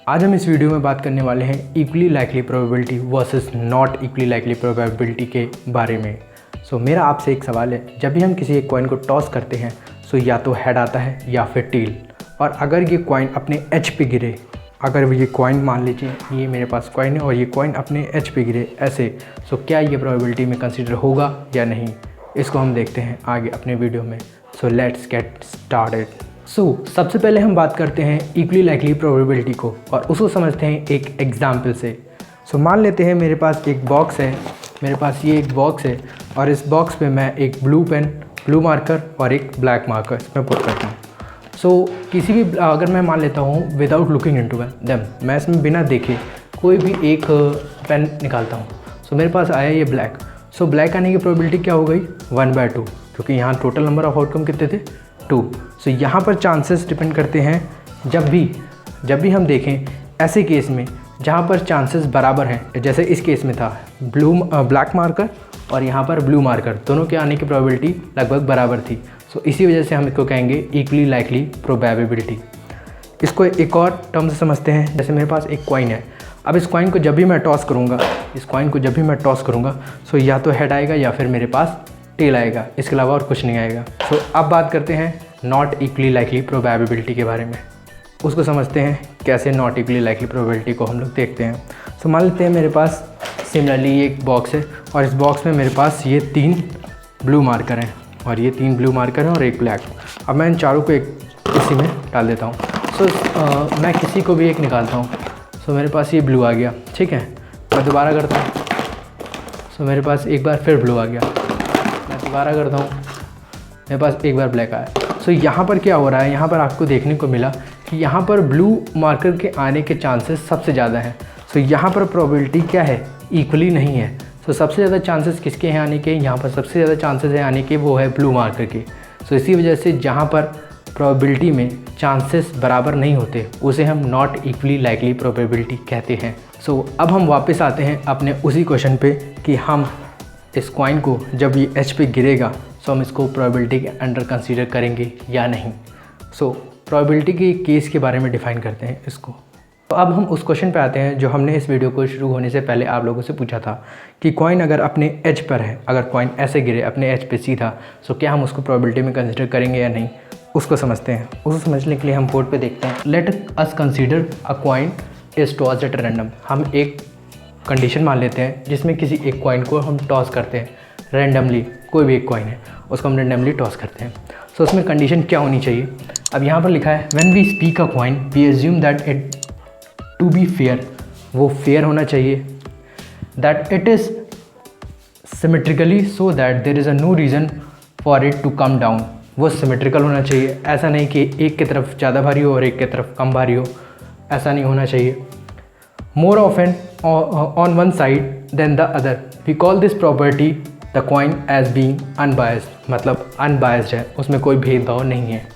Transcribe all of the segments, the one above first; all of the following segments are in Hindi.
आज हम इस वीडियो में बात करने वाले हैं equally likely probability versus not equally likely probability के बारे में। मेरा आपसे एक सवाल है, जब भी हम किसी एक कॉइन को टॉस करते हैं या तो हेड आता है या फिर टेल, और अगर ये कॉइन अपने एज पे गिरे, अगर ये कॉइन मान लीजिए ये मेरे पास कॉइन है और ये कॉइन अपने एज पे गिरे ऐसे, क्या ये प्रोबेबिलिटी में कंसीडर होगा या नहीं, इसको हम देखते हैं आगे अपने वीडियो में। Let's get started. सबसे पहले हम बात करते हैं इक्वली लाइकली प्रोबेबिलिटी को और उसको समझते हैं एक एग्जाम्पल से। मान लेते हैं मेरे पास एक बॉक्स है, मेरे पास ये एक बॉक्स है और इस बॉक्स पे मैं एक ब्लू पेन, ब्लू मार्कर और एक ब्लैक मार्कर इसमें पुट करता हूँ। किसी भी अगर मैं मान लेता हूँ विदाउट लुकिंग इनटू देम, मैं इसमें बिना देखे कोई भी एक पेन निकालता हूँ। मेरे पास आया ये ब्लैक। ब्लैक आने की प्रोबेबिलिटी क्या हो गई 1/2, क्योंकि यहाँ टोटल नंबर ऑफ आउटकम कितने थे 2। यहाँ पर चांसेस डिपेंड करते हैं जब भी हम देखें ऐसे केस में जहाँ पर चांसेस बराबर हैं, जैसे इस केस में था ब्लैक मार्कर और यहाँ पर ब्लू मार्कर, दोनों के आने की प्रोबेबिलिटी लगभग बराबर थी। इसी वजह से हम इसको कहेंगे इक्वली लाइकली प्रोबेबिलिटी। इसको एक और टर्म से समझते हैं, जैसे मेरे पास एक कॉइन है। अब इस कॉइन को जब भी मैं टॉस करूँगा, या तो हेड आएगा या फिर मेरे पास टेल आएगा, इसके अलावा और कुछ नहीं आएगा। अब बात करते हैं नॉट इक्वली लाइकली प्रोबेबिलिटी के बारे में। उसको समझते हैं कैसे नॉट इक्वली लाइकली प्रोबेबिलिटी को हम लोग देखते हैं। मान लेते हैं मेरे पास सिमिलरली एक बॉक्स है और इस बॉक्स में मेरे पास ये 3 ब्लू मार्कर हैं और ये 3 ब्लू मार्कर हैं और एक ब्लैक। अब मैं इन चारों को एक इसी में डाल देता हूँ। मैं किसी को भी एक निकालता हूँ। मेरे पास ये ब्लू आ गया, ठीक है। मैं दोबारा करता हूँ। मेरे पास एक बार फिर ब्लू आ गया। मैं दोबारा करता हूँ, मेरे पास एक बार ब्लैक आया। यहाँ पर क्या हो रहा है, यहाँ पर आपको देखने को मिला कि यहाँ पर ब्लू मार्कर के आने के चांसेस सबसे ज़्यादा हैं। यहाँ पर प्रोबेबिलिटी क्या है, इक्वली नहीं है। सबसे ज़्यादा चांसेस किसके हैं आने के, यहाँ पर सबसे ज़्यादा चांसेस हैं आने के, वो है ब्लू मार्कर के। इसी वजह से जहाँ पर प्रोबेबिलिटी में चांसेस बराबर नहीं होते उसे हम नॉट इक्वली लाइकली प्रोबेबिलिटी कहते हैं। अब हम वापस आते हैं अपने उसी क्वेश्चन पे कि हम इस कॉइन को जब ये एच पे गिरेगा हम इसको प्रोबेबिलिटी के अंडर कंसीडर करेंगे या नहीं। प्रोबेबिलिटी के केस के बारे में डिफ़ाइन करते हैं इसको। अब हम उस क्वेश्चन पे आते हैं जो हमने इस वीडियो को शुरू होने से पहले आप लोगों से पूछा था कि कॉइन अगर अपने एज पर है, अगर कॉइन ऐसे गिरे अपने एज पे सीधा, क्या हम उसको प्रोबेबिलिटी में कंसीडर करेंगे या नहीं, उसको समझते हैं। उसको समझने के लिए हम बोर्ड पे देखते हैं। Let us consider a coin is toss at random. हम एक कंडीशन मान लेते हैं जिसमें किसी एक कॉइन को हम टॉस करते हैं रैंडमली, कोई भी एक कॉइन है उसको हम रैंडमली टॉस करते हैं। उसमें कंडीशन क्या होनी चाहिए। अब यहाँ पर लिखा है when we speak a coin we assume that it to be fair, वो फेयर होना चाहिए, that it is symmetrically so that there is a no reason for it to come down. वो सिमेट्रिकल होना चाहिए, ऐसा नहीं कि एक की तरफ ज़्यादा भारी हो और एक की तरफ कम भारी हो, ऐसा नहीं होना चाहिए। More often on one side then the other, we call this property the coin as being unbiased, मतलब अनबायस्ड है, उसमें कोई भेदभाव नहीं है।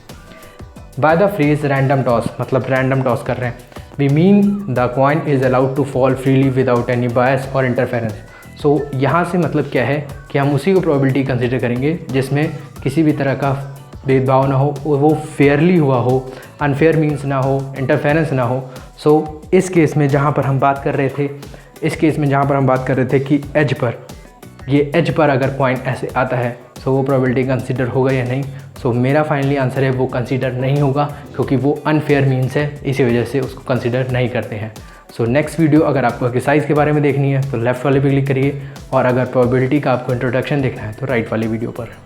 By the phrase random toss, मतलब रैंडम टॉस कर रहे हैं, we mean the coin is allowed to fall freely without any bias और इंटरफेरेंस। यहाँ से मतलब क्या है कि हम उसी को प्रोबेबिलिटी कंसीडर करेंगे जिसमें किसी भी तरह का भेदभाव ना हो, वो फेयरली हुआ हो, अनफेयर मीन्स ना हो, इंटरफेरेंस ना हो। इस केस में जहाँ पर हम बात कर रहे थे कि एज पर, ये एज पर अगर कॉइन ऐसे आता है वो प्रोबेबिलिटी कंसीडर होगा या नहीं। मेरा फाइनली आंसर है वो कंसीडर नहीं होगा, क्योंकि वो अनफेयर मीन्स है, इसी वजह से उसको कंसीडर नहीं करते हैं। नेक्स्ट वीडियो अगर आपको एक्सरसाइज के बारे में देखनी है तो लेफ्ट वाले पे क्लिक करिए, और अगर प्रोबेबिलिटी का आपको इंट्रोडक्शन देखना है तो राइट वाले वीडियो पर।